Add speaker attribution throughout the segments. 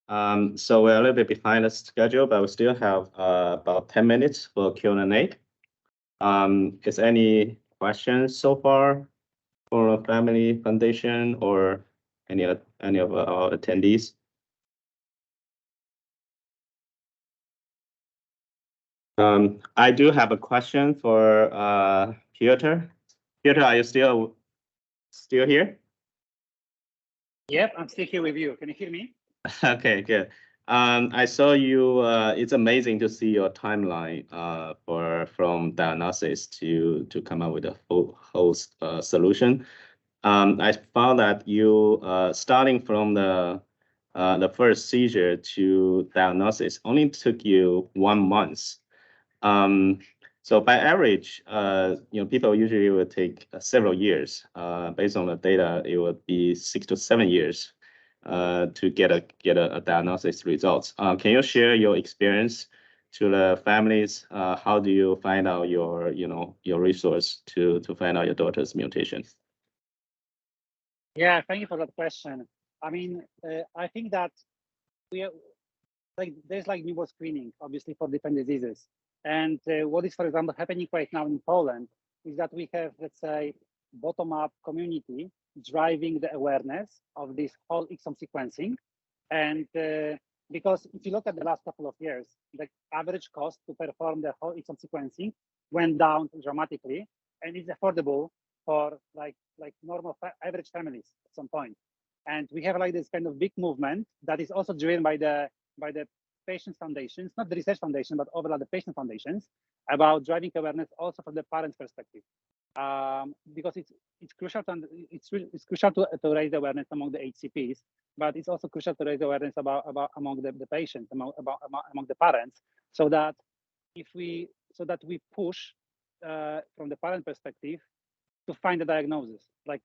Speaker 1: So we're a little bit behind the schedule, but we still have about 10 minutes for Q&A. Is any questions so far for a family foundation or any of our attendees? I do have a question for Piotr. Piotr, are you still here?
Speaker 2: Yep, I'm still here with you. Can you hear me?
Speaker 1: Okay, good. I saw you. It's amazing to see your timeline from diagnosis to come up with a whole solution. I found that you starting from the first seizure to diagnosis only took you 1 month. So by average, people usually would take several years. Based on the data, it would be 6 to 7 years to get a diagnosis results. Can you share your experience to the families? How do you find out your resource to find out your daughter's mutation?
Speaker 2: Yeah, thank you for that question. I mean, I think that there's newborn screening, obviously, for different diseases. And what is, for example, happening right now in Poland is that we have, let's say, bottom-up community driving the awareness of this whole exome sequencing. And because if you look at the last couple of years, the average cost to perform the whole exome sequencing went down dramatically, and it's affordable for like normal average families at some point. And we have this kind of big movement that is also driven by the patient foundations, not the research foundation, but overall the patient foundations, about driving awareness also from the parents' perspective. Because it's crucial to raise awareness among the HCPs, but it's also crucial to raise awareness about among the patients, among the parents, so that we push from the parent perspective to find the diagnosis. Like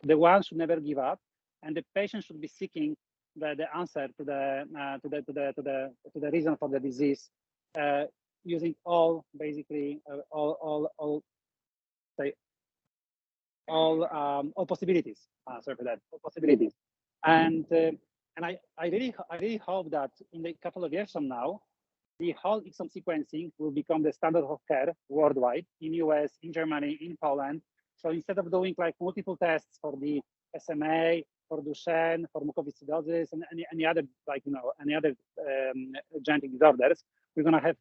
Speaker 2: the one should never give up, and the patient should be seeking the answer to the reason for the disease, using all possibilities. Sorry for that, all possibilities. And I really hope that in a couple of years from now, the whole exome sequencing will become the standard of care worldwide, in US, in Germany, in Poland. So instead of doing multiple tests for the SMA, for Duchenne, for mucoviscidosis, and any other genetic disorders, we're gonna have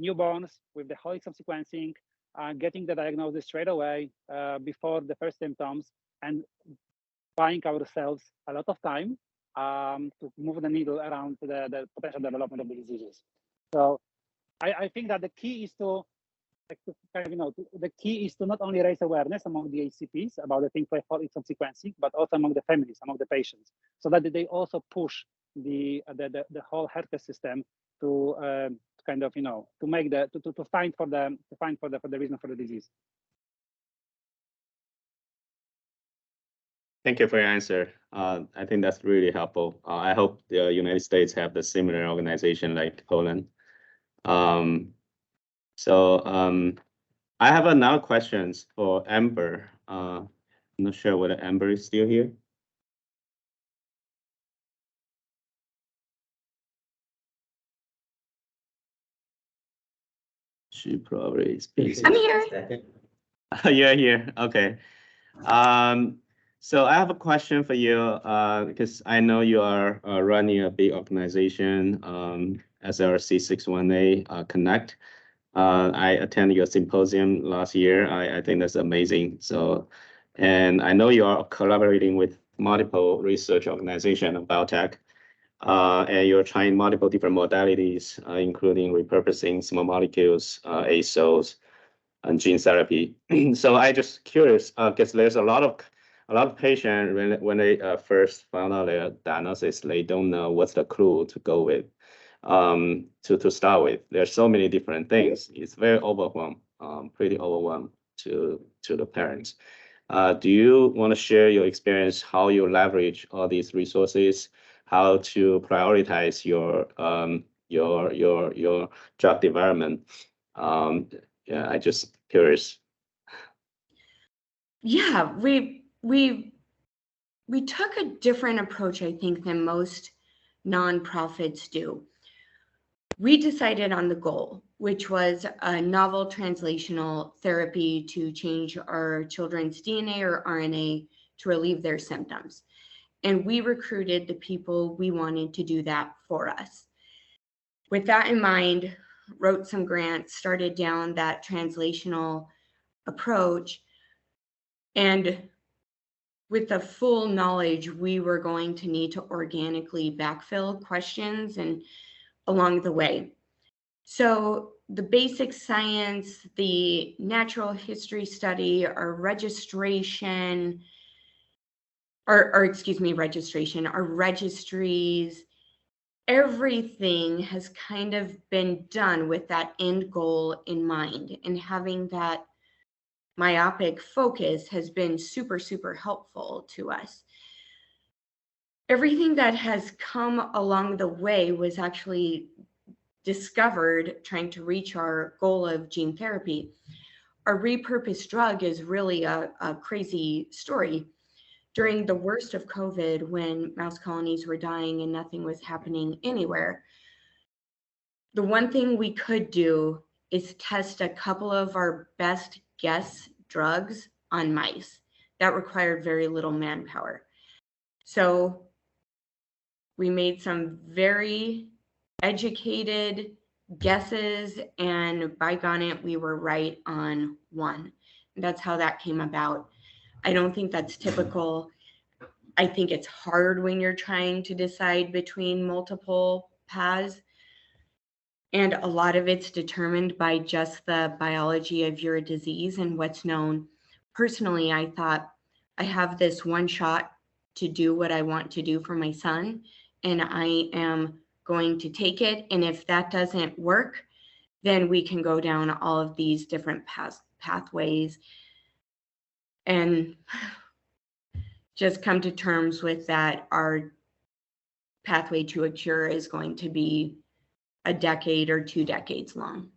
Speaker 2: newborns with the whole exome sequencing, getting the diagnosis straight away before the first symptoms, and buying ourselves a lot of time to move the needle around to the potential development of the diseases. So I think that the key is to not only raise awareness among the HCPs about the things like whole exome sequencing, but also among the families, among the patients, so that they also push the whole healthcare system to find for the reason for the disease.
Speaker 1: Thank you for your answer. I think that's really helpful. I hope the United States have the similar organization like Poland. I have another questions for Amber. I'm not sure whether Amber is still here. She probably is busy.
Speaker 3: I'm here.
Speaker 1: You're here. Okay. So I have a question for you because I know you are running a big organization, SRC61A Connect. I attended your symposium last year. I think that's amazing. So, and I know you are collaborating with multiple research organizations and biotech, and you're trying multiple different modalities, including repurposing small molecules, ASOs, and gene therapy. So I just curious because there's a lot of patients when they first found out their diagnosis, they don't know what's the clue to go with. To start with, there's so many different things. It's very overwhelmed, pretty overwhelmed to the parents. Do you want to share your experience, how you leverage all these resources, how to prioritize your drug development? Yeah, I just curious.
Speaker 3: Yeah, we we took a different approach, I think, than most nonprofits do. We decided on the goal, which was a novel translational therapy to change our children's DNA or RNA to relieve their symptoms. And we recruited the people we wanted to do that for us. With that in mind, wrote some grants, started down that translational approach, and with the full knowledge we were going to need to organically backfill questions and along the way. So the basic science, the natural history study, our registration, our registries, everything has kind of been done with that end goal in mind, and having that myopic focus has been super, super helpful to us. Everything that has come along the way was actually discovered trying to reach our goal of gene therapy. Our repurposed drug is really a crazy story. During the worst of COVID, when mouse colonies were dying and nothing was happening anywhere, the one thing we could do is test a couple of our best guess drugs on mice. That required very little manpower. So we made some very educated guesses, and by gone it, we were right on one. That's how that came about. I don't think that's typical. I think it's hard when you're trying to decide between multiple paths. And a lot of it's determined by just the biology of your disease and what's known. Personally, I thought I have this one shot to do what I want to do for my son, and I am going to take it. And if that doesn't work, then we can go down all of these different pathways and just come to terms with that our pathway to a cure is going to be a decade or 2 decades long.